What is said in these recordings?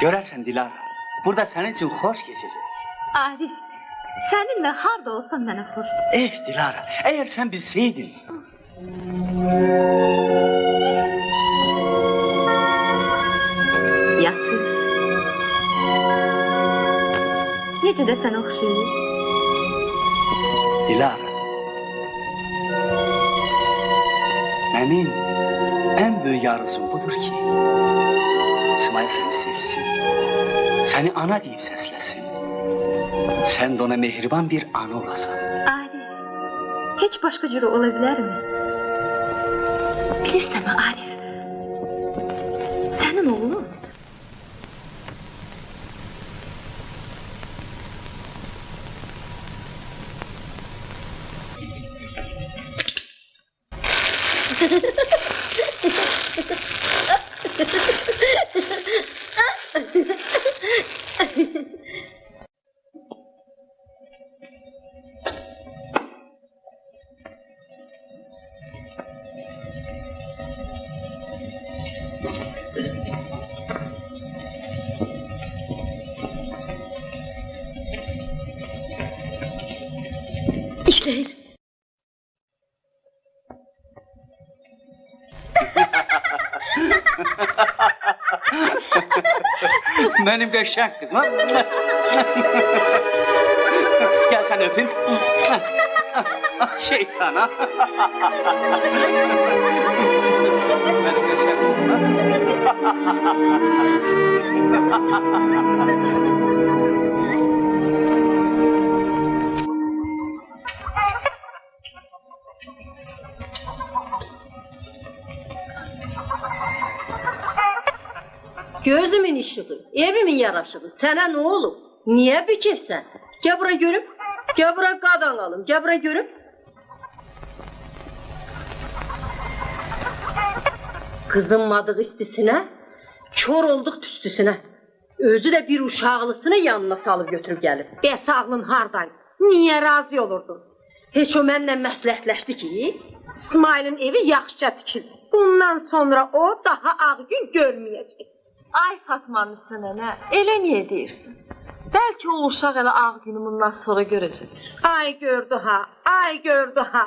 Görərsən Dilara, burada sənin üçün xoş keçəcək. Arif, səninlə harda olsam mənə xoşdur. Dilara, əgər sən bilsəydin. Yatır. Necə də sənə oxşayır? Dilara, mənim ən böyük arzum budur ki, İsmail səni sevsin, səni ana deyib səsləsin. Sən də ona mehriban bir ana olasan. Arif, heç başqa cürü ola bilərmi? Bilirsənmi Arif, sənin oğlun İşləyir. Mənim qəşəng qızım. Gəl sən öpün. Şeytana. Mənim qəşəng qızım. Gözümün işığı, evimin yaraşığı, sənə nə olub? Niyə bükefsən? Gəl bura görüm, gəl bura qadan alım, gəl bura görüm. Qızınmadığı istisinə, kör olduq tüstüsünə. Özü də bir uşaqlısını yanına salıb götürüb gəlib. Bəs ağlın hardan? Niyə razı olurdun? Heç o mənlə məsləhətləşdi ki, İsmail'in evi yaxşıca tikildi. Bundan sonra o daha ağ gün görməyəcək. Ay Fatmanın sənə, elə niyə deyirsən? Bəlkə o uşaq elə ağ günü bundan sonra görəcək. Ay gördü ha, ay gördü ha.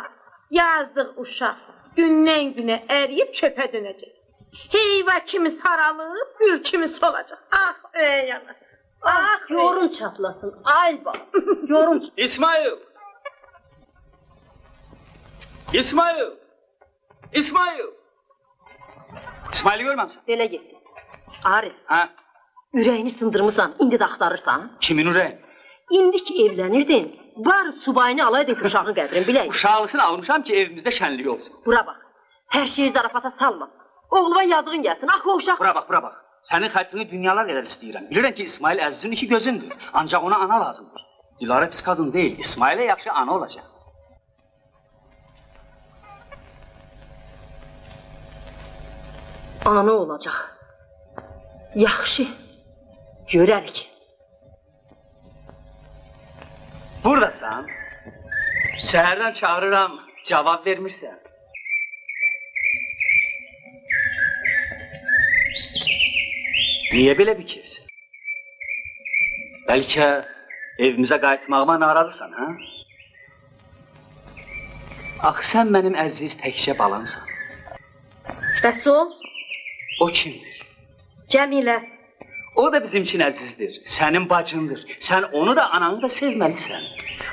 Yazıq uşaq, gündən günə əriyib çöpə dönəcək. Heyva kimi saralıb, gül kimi solacaq. Ah, ey yana. Ah, yorun çatlasın, ay bak. Yorun çatlasın. İsmail! İsmail! İsmail! İsmail'i görməmsən? Belə getdi. Arif, Ha? ürəyini sındırmısan, indi də axtarırsan. Kimin ürəyi? İndi ki evlənirdin, var subayını alaydın uşağın qədrini bilək. Uşağlısını almışam ki evimizdə şənlik olsun. Bura bax, hər şeyi zarafata salma. Oğluma yazığın gəlsin, axı o uşaq... Bura bax, bura bax. Sənin xətrini dünyalar qədər istəyirəm. Bilirəm ki İsmail Əzizin iki gözündür. Ancaq ona ana lazımdır. Dilara pis qadın deyil, İsmail'e yaxşı ana olacaq. Ana olacaq. Yaxşı, görərik. Buradasan. Şəhərdən çağırıram, cavab vermirsən. Niyə belə bikirsən? Bəlkə evimizə qayıtmağıma narazısan, ha? Axı sən mənim əziz təkcə balamsan. Bəs o? O kimdir? Cəmilə. O da bizim için əzizdir, sənin bacındır. Sən onu da, ananı da sevməlisən.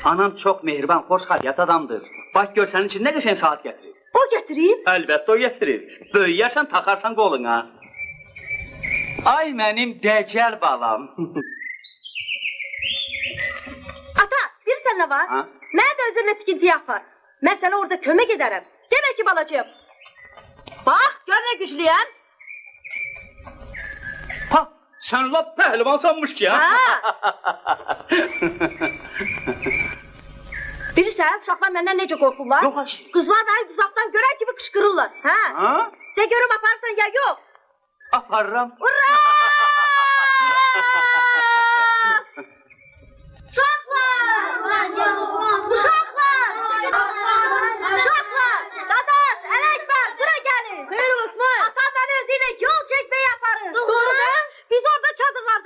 Anan çox mehriban, xoş xahiyyət adamdır. Bax gör, sənin için nə qəşəng saat gətirir. O gətirib? Əlbəttə o gətirir. Böyüyərsən, taxarsan qoluna. Ay mənim dəcəl balam. Ata, bilirsən nə var? Ha? Mən də özünlə tikinti yapar. Mən sənə orada kömək edərəm. Demək ki balacığım. Bax, gör nə güclüyəm. Ha, sən lap pəhlivan sanmış ki, ha? Ha? Bilirsən, uşaqlar məndən necə qorxurlar? Yox, aşı. Qızlar məni uzaqdan görən kimi qışqırırlar. Ha? Ha? De görüm aparsan ya yox. Aparıram. Ura! Uşaqlar! Uşaqlar! Uşaqlar! Dadaş, Ələkbər, bura gəlin. Xeyr, Osman. Atam məni özüylə yol çəkməyə aparır. Doğru mu? Biz orada çadırlarda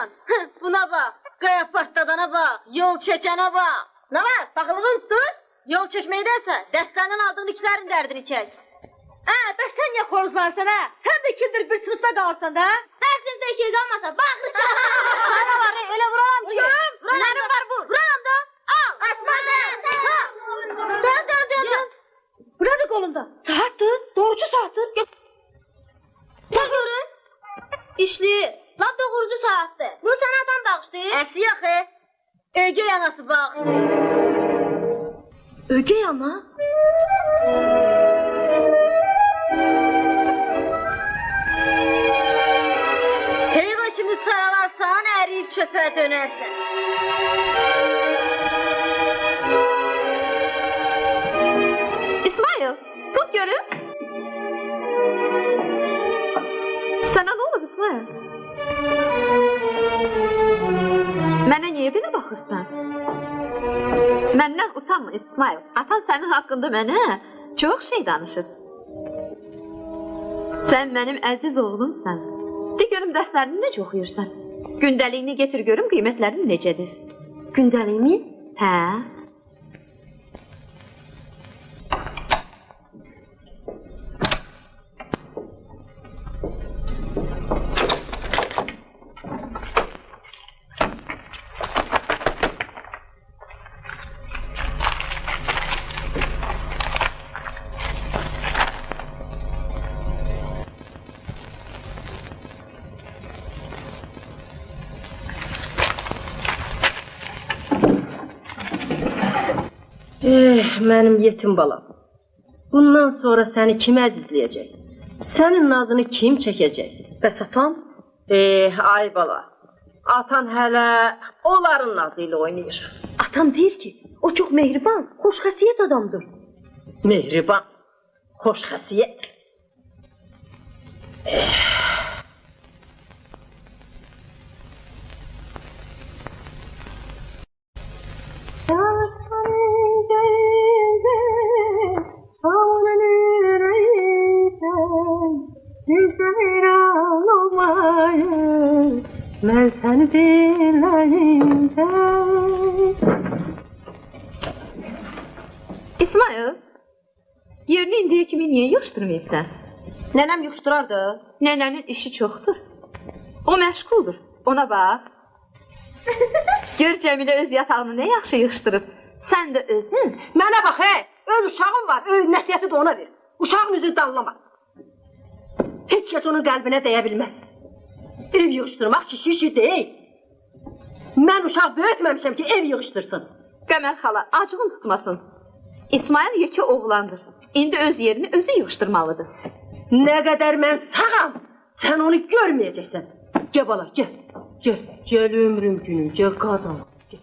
Atan, buna bak. Kaya partladana bak. Yol çekene bak. Ne var? Takıldın tut. Yol çekmeydense destandan aldığın ikilerin derdini çek. Bəs sən niyə xoruzlarsan, hə? Sən də ikidir bir sınıfda qalırsan da. Dərsimdə iki qalmasa, baxır ki. Sana var, elə vuraram ki. Nərim var bu? Vuraram da. Al, Əsmədə. Dön. Buradır qolunda. Saatdir, doğrucu saatdir. Çək görün. İşləyir. Lap doğrucu saatdir. Bunu sənə atan bağışlayır. Əsi yaxı. Ögey anası bağışlayır. Ögey ana? Heyvaçını saralarsan, əriyib çöpə dönərsən. İsmail, tut görüm. Sənə nə olub İsmail? Mənə niyə belə baxırsan? Məndən utanma İsmail. Atan sənin haqqında mənə çox şey danışır. Sən mənim əziz oğlumsan. De görüm dərslərini necə oxuyursan? Gündəliyini getir görüm qiymətlərin necədir? Gündəliyimi? Hə? Mənim yetim balam. Bundan sonra səni kim əzizləyəcək? Sənin nazını kim çəkəcək? Bəs atan? Ay bala. Atan hələ onların nazı ilə oynayır. Atam deyir ki, o çox mehriban, xoş xəsiyyət adamdır. Mehriban, xoş xəsiyyət. Mən səni diləyincə. İsmail, yerini indiyə kimi niyə yığışdırmayıbsan? Nənəm yığışdırardı. Nənənin işi çoxdur. O məşğuldur, ona bax. Gör Cəmilə öz yatağını nə yaxşı yığışdırıb. Sən də özün. Mənə bax, öz uşağım var, nəsiyyəti də ona ver. Uşağın üzünü danlama. Heç kəs onun qəlbinə dəyə bilməz. Ev yığışdırmaq kişi işi deyil. Mən uşaq böyütməmişəm ki, ev yığışdırsın. Qəmər xala, acığın tutmasın. İsmail yekə oğlandır. İndi öz yerini özü yığışdırmalıdır. Nə qədər mən sağam, sən onu görməyəcəksən. Gəl bala, gəl. Gəl ömrüm günüm, gəl qadın. Gəl.